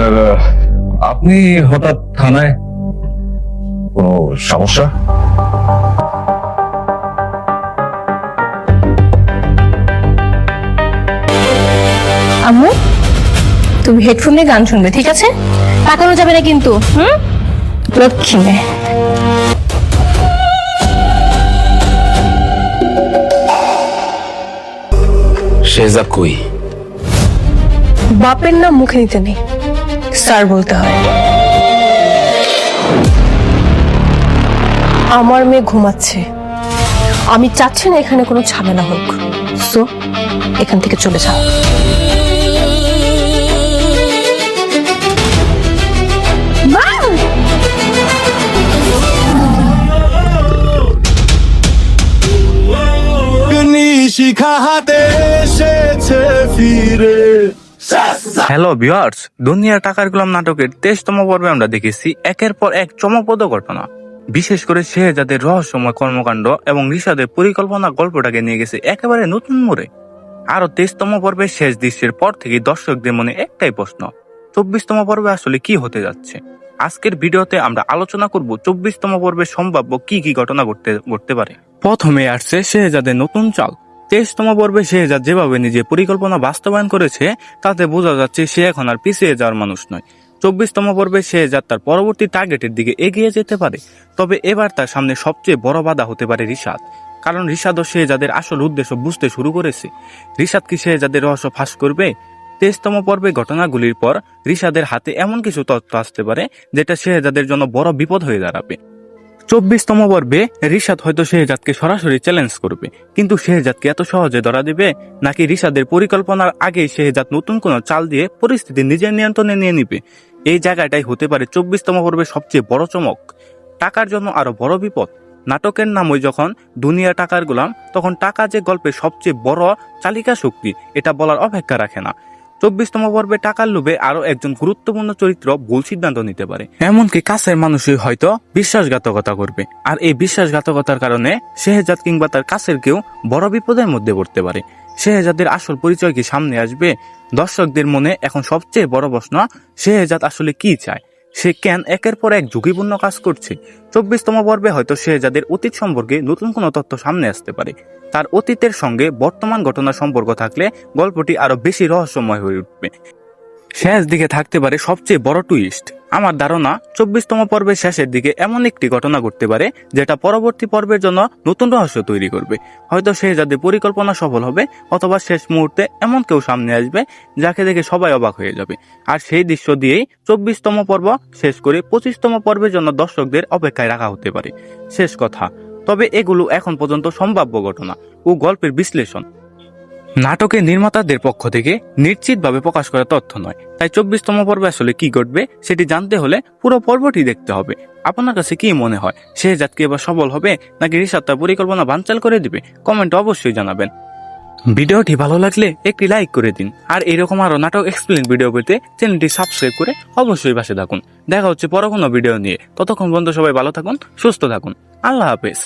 Sir, আপনি হঠাৎ থানায়, কোনো সমস্যা? আম্মু, তুমি হেডফোন দিয়ে গান শুনবে, ঠিক আছে? তাকানো যাবে না কিন্তু। লক্ষ্মী মেয়ে। শেহজাদ কই? বাপের নাম মুখে নিতে নেই, স্যার বলতে হয়। আমার মেয়ে ঘুমাচ্ছে, আমি চাচ্ছি না এখানে কোনো ঝামেলা হোক, সো এখান থেকে চলে যাও। শিখা হাতে এসেছে ফিরে। হ্যালো ভিউয়ার্স, দুনিয়ার টাকার গোলাম নাটকের 23তম পর্বে আমরা দেখেছি একের পর এক চমকপ্রদ ঘটনা। বিশেষ করে শেহজাদের রহস্যময় কর্মকাণ্ড এবং রিশাদের পরিকল্পনা গল্পটাকে নিয়ে গেছে একেবারে নতুন মোড়ে। আরো 23তম পর্বের শেষ দৃশ্যের পর থেকে দর্শকদের মনে একটাই প্রশ্ন, 24তম পর্বে আসলে কি হতে যাচ্ছে? আজকের ভিডিওতে আমরা আলোচনা করব 24তম পর্বে সম্ভাব্য কি কি ঘটনা ঘটতে পারে। প্রথমে আসছে শেহজাদের নতুন চাল। 23তম পর্বে শেহজাদ যেভাবে নিজের পরিকল্পনা বাস্তবায়ন করেছে তাতে বোঝা যাচ্ছে সে এখন আর পিছিয়ে যাওয়ার মানুষ নয়। 24তম পর্বে শেহজাদ তার পরবর্তী টার্গেটের দিকে এগিয়ে যেতে পারে, তবে এবার তার সামনে সবচেয়ে বড় বাধা হতে পারে রিশাদ। কারণ রিশাদ ও শেহজাদের আসল উদ্দেশ্য বুঝতে শুরু করেছে। রিশাদ কি শেহজাদের রহস্য ফাঁস করবে? 23তম পর্বে ঘটনাগুলির পর রিশাদের হাতে এমন কিছু তথ্য আসতে পারে যেটা শেহজাদের জন্য বড় বিপদ হয়ে দাঁড়াবে। 24তম পর্বে রিশাদ হয়তো শেহজাদকে সরাসরি চ্যালেঞ্জ করবে, কিন্তু শেহজাদকে এত সহজে ধরা দেবে নাকি রিশাদের পরিকল্পনার আগেই শেহজাদ নতুন কোনো চাল দিয়ে পরিস্থিতি নিজের নিয়ন্ত্রণে নিয়ে নিবে? এই জায়গাটাই হতে পারে 24তম পর্বের সবচেয়ে বড় চমক। টাকার জন্য আরো বড় বিপদ। নাটকের নামই যখন দুনিয়া টাকার গোলাম, তখন টাকা যে গল্পের সবচেয়ে বড় চালিকা শক্তি এটা বলার অপেক্ষা রাখে না। 24তম পর্বে টাকার লোভে আরো একজন গুরুত্বপূর্ণ চরিত্র ভুল সিদ্ধান্ত নিতে পারে, এমনকি কাছের মানুষই হয়তো বিশ্বাসঘাতকতা করবে। আর এই বিশ্বাসঘাতকতার কারণে শেহজাদ কিংবা তার কাছের কেউ বড় বিপদের মধ্যে পড়তে পারে। শেহজাদের আসল পরিচয় কি সামনে আসবে? দর্শকদের মনে এখন সবচেয়ে বড় প্রশ্ন, শেহজাদ আসলে কি চায়? সে কেন একের পর এক ঝুঁকিপূর্ণ কাজ করছে? 24তম পর্বে হয়তো শেহজাদের অতীত সম্পর্কে নতুন কোনো তথ্য সামনে আসতে পারে। তার অতীতের সঙ্গে বর্তমান ঘটনার সম্পর্ক থাকলে গল্পটি আরো বেশি রহস্যময় হয়ে উঠবে। শেষ দিকে থাকতে পারে সবচেয়ে বড় টুইস্ট। আমার ধারণা 24তম পর্বের শেষের দিকে এমন একটি ঘটনা ঘটতে পারে যেটা পরবর্তী পর্বের জন্য নতুন রহস্য তৈরি করবে। হয়তো শেহজাদের পরিকল্পনা সফল হবে, অথবা শেষ মুহূর্তে এমন কেউ সামনে আসবে যাকে দেখে সবাই অবাক হয়ে যাবে। আর সেই দৃশ্য দিয়েই 24তম পর্ব শেষ করে 25তম পর্বের জন্য দর্শকদের অপেক্ষায় রাখা হতে পারে। শেষ কথা, তবে এগুলো এখন পর্যন্ত সম্ভাব্য ঘটনা ও গল্পের বিশ্লেষণ, নাটকের নির্মাতাদের পক্ষ থেকে নিশ্চিতভাবে প্রকাশ করা তথ্য নয়। তাই 24তম পর্বে আসলে কি ঘটবে সেটি জানতে হলে পুরো পর্বটি দেখতে হবে। আপনার কাছে কি মনে হয়, শেহজাদ কি এবার সফল হবে নাকি রিশাদ তার পরিকল্পনা বানচাল করে দিবে? কমেন্টে অবশ্যই জানাবেন। ভিডিওটি ভালো লাগলে একটি লাইক করে দিন, আর এরকম আরো নাটক এক্সপ্লেন ভিডিও পেতে চ্যানেলটি সাবস্ক্রাইব করে অবশ্যই পাশে থাকুন। দেখা হচ্ছে পরে কোনো ভিডিও নিয়ে। ততক্ষণ পর্যন্ত সবাই ভালো থাকুন, সুস্থ থাকুন। আল্লাহ হাফেজ।